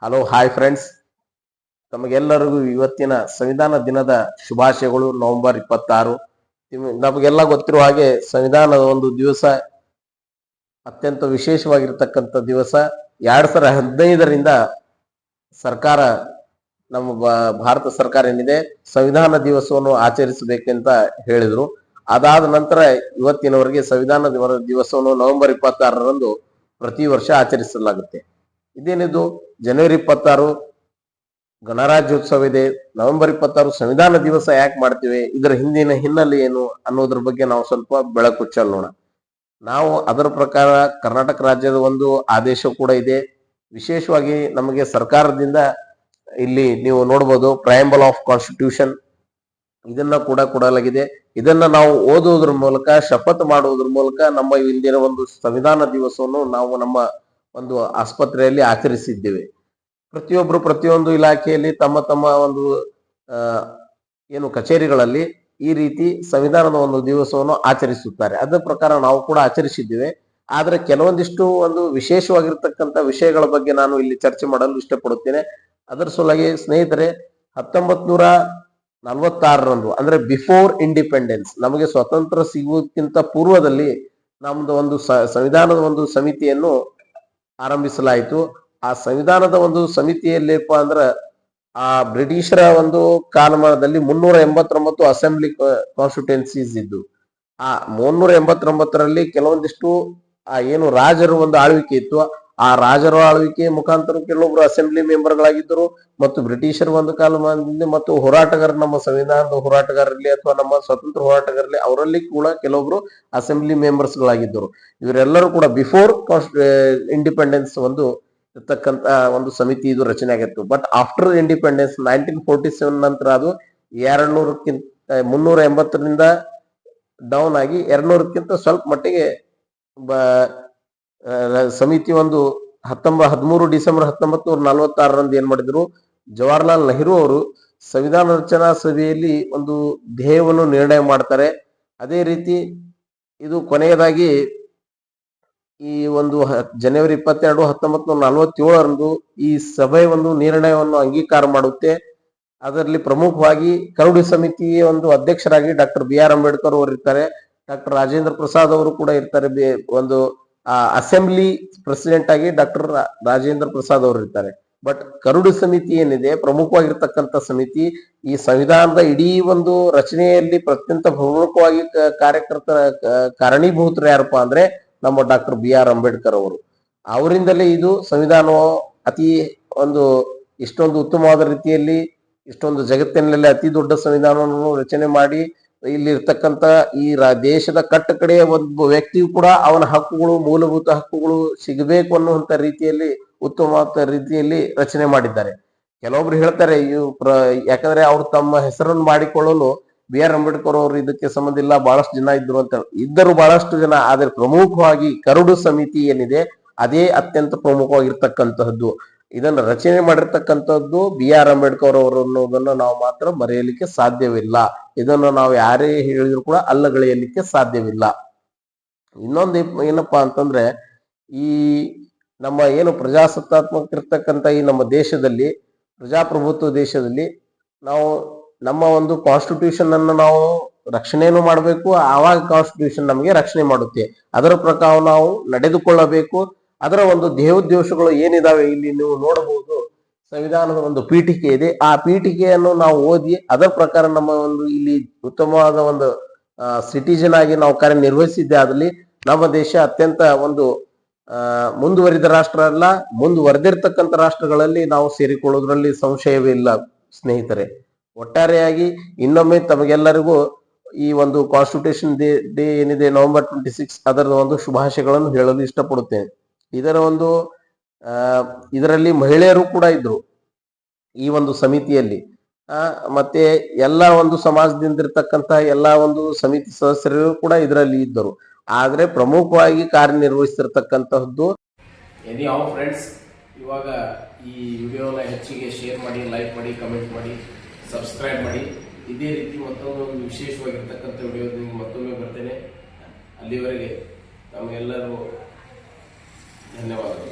Hello hi friends, ತಮಗೆಲ್ಲರಿಗೂ ಇವತ್ತಿನ ಸಂವಿಧಾನ ದಿನದ ಶುಭಾಶಯಗಳು. ನವೆಂಬರ್ 26 ನಮಗೆಲ್ಲ ಗೊತ್ತಿರುವ ಹಾಗೆ ಸಂವಿಧಾನದ ಒಂದು ದಿವಸ ಅತ್ಯಂತ ವಿಶೇಷವಾಗಿರ್ತಕ್ಕಂಥ ದಿವಸ. 2015ರಿಂದ ಸರ್ಕಾರ, ನಮ್ಮ ಭಾರತ ಸರ್ಕಾರ ಏನಿದೆ ಸಂವಿಧಾನ ದಿವಸವನ್ನು ಆಚರಿಸಬೇಕಂತ ಹೇಳಿದ್ರು. ಅದಾದ ನಂತರ ಇವತ್ತಿನವರೆಗೆ ಸಂವಿಧಾನ ದಿವಸವನ್ನು ನವೆಂಬರ್ 26ರಂದು ಪ್ರತಿ ವರ್ಷ ಆಚರಿಸಲಾಗುತ್ತೆ. ಇದೇನಿದು ಜನವರಿ 26 ಗಣರಾಜ್ಯೋತ್ಸವ ಇದೆ, ನವೆಂಬರ್ 26 ಸಂವಿಧಾನ ದಿವಸ ಯಾಕೆ ಮಾಡ್ತೀವಿ, ಇದರ ಹಿಂದಿನ ಹಿನ್ನೆಲೆ ಏನು ಅನ್ನೋದ್ರ ಬಗ್ಗೆ ನಾವು ಸ್ವಲ್ಪ ಬೆಳಕು ಚೆಲ್ಲೋಣ. ನಾವು ಅದರ ಪ್ರಕಾರ ಕರ್ನಾಟಕ ರಾಜ್ಯದ ಒಂದು ಆದೇಶ ಕೂಡ ಇದೆ. ವಿಶೇಷವಾಗಿ ನಮಗೆ ಸರ್ಕಾರದಿಂದ ಇಲ್ಲಿ ನೀವು ನೋಡ್ಬೋದು, ಪ್ರಯಾಂಬಲ್ ಆಫ್ ಕಾನ್ಸ್ಟಿಟ್ಯೂಷನ್ ಇದನ್ನ ಕೂಡ ಕೊಡಲಾಗಿದೆ. ಇದನ್ನ ನಾವು ಓದುವುದ್ರ ಮೂಲಕ, ಶಪಥ ಮಾಡುವುದ್ರ ಮೂಲಕ ನಮ್ಮ ಇಂದಿನ ಒಂದು ಸಂವಿಧಾನ ದಿವಸವನ್ನು ನಾವು ನಮ್ಮ ಒಂದು ಆಸ್ಪತ್ರೆಯಲ್ಲಿ ಆಚರಿಸಿದ್ದೇವೆ. ಪ್ರತಿಯೊಬ್ಬರು ಪ್ರತಿಯೊಂದು ಇಲಾಖೆಯಲ್ಲಿ ತಮ್ಮ ತಮ್ಮ ಒಂದು ಏನು ಕಚೇರಿಗಳಲ್ಲಿ ಈ ರೀತಿ ಸಂವಿಧಾನದ ಒಂದು ದಿವಸವನ್ನು ಆಚರಿಸುತ್ತಾರೆ. ಅದರ ಪ್ರಕಾರ ನಾವು ಕೂಡ ಆಚರಿಸಿದ್ದೇವೆ. ಆದ್ರೆ ಕೆಲವೊಂದಿಷ್ಟು ಒಂದು ವಿಶೇಷವಾಗಿರ್ತಕ್ಕಂಥ ವಿಷಯಗಳ ಬಗ್ಗೆ ನಾನು ಇಲ್ಲಿ ಚರ್ಚೆ ಮಾಡಲು ಇಷ್ಟಪಡುತ್ತೇನೆ. ಅದರ ಸಲುವಾಗಿ ಸ್ನೇಹಿತರೆ, 1946ರಂದು ಅಂದ್ರೆ ಬಿಫೋರ್ ಇಂಡಿಪೆಂಡೆನ್ಸ್, ನಮಗೆ ಸ್ವತಂತ್ರ ಸಿಗುವುದಕ್ಕಿಂತ ಪೂರ್ವದಲ್ಲಿ ನಮ್ದು ಒಂದು ಸಂವಿಧಾನದ ಒಂದು ಸಮಿತಿಯನ್ನು ಆರಂಭಿಸಲಾಯಿತು. ಆ ಸಂವಿಧಾನದ ಒಂದು ಸಮಿತಿಯಲ್ಲಿಪ್ಪ ಅಂದ್ರ ಆ ಬ್ರಿಟಿಷರ ಒಂದು ಕಾಲಮಾನದಲ್ಲಿ 389 ಅಸೆಂಬ್ಲಿ ಕಾನ್ಸ್ಟಿಟ್ಯೂನ್ಸೀಸ್ ಇದ್ದು, ಆ 389ರಲ್ಲಿ ಕೆಲವೊಂದಿಷ್ಟು ಆ ಏನು ರಾಜರು ಒಂದು ಆಳ್ವಿಕೆ ಇತ್ತು. ಆ ರಾಜರ ಆಳ್ವಿಕೆ ಮುಖಾಂತರ ಕೆಲವೊಬ್ರು ಅಸೆಂಬ್ಲಿ ಮೆಂಬರ್ಗಳಾಗಿದ್ದರು ಮತ್ತು ಬ್ರಿಟಿಷರ ಒಂದು ಕಾಲಮಾನದಿಂದ ಮತ್ತು ಹೋರಾಟಗಾರರು, ನಮ್ಮ ಸಂವಿಧಾನದ ಹೋರಾಟಗಾರರಲ್ಲಿ ಅಥವಾ ನಮ್ಮ ಸ್ವತಂತ್ರ ಹೋರಾಟಗಾರರಲ್ಲಿ ಅವರಲ್ಲಿ ಕೂಡ ಕೆಲವೊಬ್ರು ಅಸೆಂಬ್ಲಿ ಮೆಂಬರ್ಸ್ಗಳಾಗಿದ್ದರು. ಇವರೆಲ್ಲರೂ ಕೂಡ ಬಿಫೋರ್ ಇಂಡಿಪೆಂಡೆನ್ಸ್ ಒಂದು ಇರ್ತಕ್ಕಂತ ಒಂದು ಸಮಿತಿ ಇದು ರಚನೆ ಆಗಿತ್ತು. ಬಟ್ ಆಫ್ಟರ್ ಇಂಡಿಪೆಂಡೆನ್ಸ್ 1947 ನಂತರ ಅದು 380ರಿಂದ ಡೌನ್ ಆಗಿ 200ಕ್ಕಿಂತ ಸ್ವಲ್ಪ ಮಟ್ಟಿಗೆ ಸಮಿತಿ ಒಂದು 13 ಡಿಸೆಂಬರ್ 1946ರಂದು ಏನ್ ಮಾಡಿದ್ರು, ಜವಾಹರ್ಲಾಲ್ ನೆಹರು ಅವರು ಸಂವಿಧಾನ ರಚನಾ ಸಭೆಯಲ್ಲಿ ಒಂದು ಧ್ಯೇಯವನ್ನು ನಿರ್ಣಯ ಮಾಡ್ತಾರೆ. ಅದೇ ರೀತಿ ಇದು ಕೊನೆಯದಾಗಿ ಈ ಒಂದು ಜನವರಿ 22, 1947ರಂದು ಈ ಸಭೆ ಒಂದು ನಿರ್ಣಯವನ್ನು ಅಂಗೀಕಾರ ಮಾಡುತ್ತೆ. ಅದರಲ್ಲಿ ಪ್ರಮುಖವಾಗಿ ಕರಡು ಸಮಿತಿಯ ಒಂದು ಅಧ್ಯಕ್ಷರಾಗಿ ಡಾಕ್ಟರ್ BR ಅಂಬೇಡ್ಕರ್ ಅವರು ಇರ್ತಾರೆ. ಡಾಕ್ಟರ್ ರಾಜೇಂದ್ರ ಪ್ರಸಾದ್ ಅವರು ಕೂಡ ಇರ್ತಾರೆ. ಒಂದು ಅಸೆಂಬ್ಲಿ ಪ್ರೆಸಿಡೆಂಟ್ ಆಗಿ ಡಾಕ್ಟರ್ ರಾಜೇಂದ್ರ ಪ್ರಸಾದ್ ಅವರು ಇರ್ತಾರೆ. ಬಟ್ ಕರಡು ಸಮಿತಿ ಏನಿದೆ, ಪ್ರಮುಖವಾಗಿರ್ತಕ್ಕಂಥ ಸಮಿತಿ, ಈ ಸಂವಿಧಾನದ ಇಡೀ ಒಂದು ರಚನೆಯಲ್ಲಿ ಅತ್ಯಂತ ಪ್ರಮುಖವಾಗಿ ಕಾರಣೀಭೂತರು ಯಾರಪ್ಪ ಅಂದ್ರೆ ನಮ್ಮ ಡಾಕ್ಟರ್ BR ಅಂಬೇಡ್ಕರ್ ಅವರು. ಅವರಿಂದಲೇ ಇದು ಸಂವಿಧಾನವು ಅತಿ ಒಂದು ಇಷ್ಟೊಂದು ಉತ್ತಮವಾದ ರೀತಿಯಲ್ಲಿ, ಇಷ್ಟೊಂದು ಜಗತ್ತಿನಲ್ಲಿ ಅತಿ ದೊಡ್ಡ ಸಂವಿಧಾನವನ್ನು ರಚನೆ ಮಾಡಿ ಇಲ್ಲಿ ಇರ್ತಕ್ಕಂಥ ಈ ದೇಶದ ಕಟ್ಟ ಕಡೆಯ ಒಬ್ಬ ವ್ಯಕ್ತಿಯು ಕೂಡ ಅವನ ಹಕ್ಕುಗಳು, ಮೂಲಭೂತ ಹಕ್ಕುಗಳು ಸಿಗಬೇಕು ಅನ್ನುವಂತ ರೀತಿಯಲ್ಲಿ ಉತ್ತಮವಾದ ರೀತಿಯಲ್ಲಿ ರಚನೆ ಮಾಡಿದ್ದಾರೆ. ಕೆಲವೊಬ್ರು ಹೇಳ್ತಾರೆ ಯಾಕಂದ್ರೆ ಅವ್ರು ತಮ್ಮ ಹೆಸರನ್ನು ಮಾಡಿಕೊಳ್ಳಲು BR ಅಂಬೇಡ್ಕರ್ ಅವರು ಇದಕ್ಕೆ ಸಂಬಂಧ ಇಲ್ಲ, ಬಹಳಷ್ಟು ಜನ ಇದ್ರು ಅಂತ ಇದ್ದರು, ಬಹಳಷ್ಟು ಜನ. ಆದ್ರೆ ಪ್ರಮುಖವಾಗಿ ಕರಡು ಸಮಿತಿ ಏನಿದೆ ಅದೇ ಅತ್ಯಂತ ಪ್ರಮುಖವಾಗಿರ್ತಕ್ಕಂತಹದ್ದು. ಇದನ್ನ ರಚನೆ ಮಾಡಿರ್ತಕ್ಕಂಥದ್ದು BR ಅಂಬೇಡ್ಕರ್ ಅವರು ಅನ್ನೋದನ್ನ ನಾವು ಮಾತ್ರ ಮರೆಯಲಿಕ್ಕೆ ಸಾಧ್ಯವಿಲ್ಲ. ಇದನ್ನು ನಾವು ಯಾರೇ ಹೇಳಿದ್ರು ಕೂಡ ಅಲ್ಲಗಳೆಯಲಿಕ್ಕೆ ಸಾಧ್ಯವಿಲ್ಲ. ಇನ್ನೊಂದು ಏನಪ್ಪಾ ಅಂತಂದ್ರೆ, ಈ ನಮ್ಮ ಏನು ಪ್ರಜಾಸತ್ತಾತ್ಮಕ ಇರ್ತಕ್ಕಂಥ ಈ ನಮ್ಮ ದೇಶದಲ್ಲಿ, ಪ್ರಜಾಪ್ರಭುತ್ವ ದೇಶದಲ್ಲಿ ನಾವು ನಮ್ಮ ಒಂದು ಕಾನ್ಸ್ಟಿಟ್ಯೂಷನ್ ಅನ್ನು ನಾವು ರಕ್ಷಣೆಯನ್ನು ಮಾಡಬೇಕು. ಆವಾಗ ಕಾನ್ಸ್ಟಿಟ್ಯೂಷನ್ ನಮಗೆ ರಕ್ಷಣೆ ಮಾಡುತ್ತೆ. ಅದರ ಪ್ರಕಾರ ನಾವು ನಡೆದುಕೊಳ್ಳಬೇಕು. ಅದರ ಒಂದು ದೇಹೋದ್ದೇಶಗಳು ಏನಿದಾವೆ ಇಲ್ಲಿ ನೀವು ನೋಡಬಹುದು. ಸಂವಿಧಾನದ ಒಂದು ಪೀಠಿಕೆ ಇದೆ. ಆ ಪೀಠಿಕೆಯನ್ನು ನಾವು ಓದಿ ಅದರ ಪ್ರಕಾರ ನಮ್ಮ ಒಂದು ಇಲ್ಲಿ ಉತ್ತಮವಾದ ಒಂದು ಸಿಟಿಜನ್ ಆಗಿ ನಾವು ಕಾರ್ಯನಿರ್ವಹಿಸಿದ್ದೆ ಆದಲ್ಲಿ ನಮ್ಮ ದೇಶ ಅತ್ಯಂತ ಒಂದು ಮುಂದುವರಿದ ರಾಷ್ಟ್ರ ಅಲ್ಲ, ಮುಂದುವರೆದಿರ್ತಕ್ಕಂಥ ರಾಷ್ಟ್ರಗಳಲ್ಲಿ ನಾವು ಸೇರಿಕೊಳ್ಳೋದ್ರಲ್ಲಿ ಸಂಶಯವೇ ಇಲ್ಲ ಸ್ನೇಹಿತರೆ. ಒಟ್ಟಾರೆಯಾಗಿ ಇನ್ನೊಮ್ಮೆ ತಮಗೆಲ್ಲರಿಗೂ ಈ ಒಂದು ಕಾನ್ಸ್ಟಿಟ್ಯೂಷನ್ ಡೇ ಏನಿದೆ ನವೆಂಬರ್ 26 ಅದರ ಒಂದು ಶುಭಾಶಯಗಳನ್ನು ಹೇಳಲು ಇಷ್ಟಪಡುತ್ತೇನೆ. ಇದರಲ್ಲಿ ಮಹಿಳೆಯರು ಕೂಡ ಇದ್ರು ಈ ಒಂದು ಸಮಿತಿಯಲ್ಲಿ. ಮತ್ತೆ ಎಲ್ಲ ಒಂದು ಸಮಾಜದಿಂದ ಇರ್ತಕ್ಕಂಥ ಎಲ್ಲ ಒಂದು ಸಮಿತಿ ಸದಸ್ಯರು ಕೂಡ ಇದರಲ್ಲಿ ಇದ್ದರು. ಆದ್ರೆ ಪ್ರಮುಖವಾಗಿ ಕಾರ್ಯನಿರ್ವಹಿಸಿರ್ತಕ್ಕಂತಹದ್ದು ಫ್ರೆಂಡ್ಸ್. ಇವಾಗ ಈ ವಿಡಿಯೋನ ಹೆಚ್ಚಿಗೆ ಶೇರ್ ಮಾಡಿ, ಲೈಕ್ ಮಾಡಿ, ಕಮೆಂಟ್ ಮಾಡಿ, ಸಬ್ಸ್ಕ್ರೈಬ್ ಮಾಡಿ. ಇದೇ ರೀತಿ ಮತ್ತೊಂದು ವಿಶೇಷವಾಗಿರ್ತಕ್ಕಂಥ ವಿಡಿಯೋದಿಂದ ಮತ್ತೊಮ್ಮೆ ಬರ್ತೇನೆ. ಅಲ್ಲಿವರೆಗೆ ತಮಗೆಲ್ಲರೂ ಧನ್ಯವಾದಗಳು.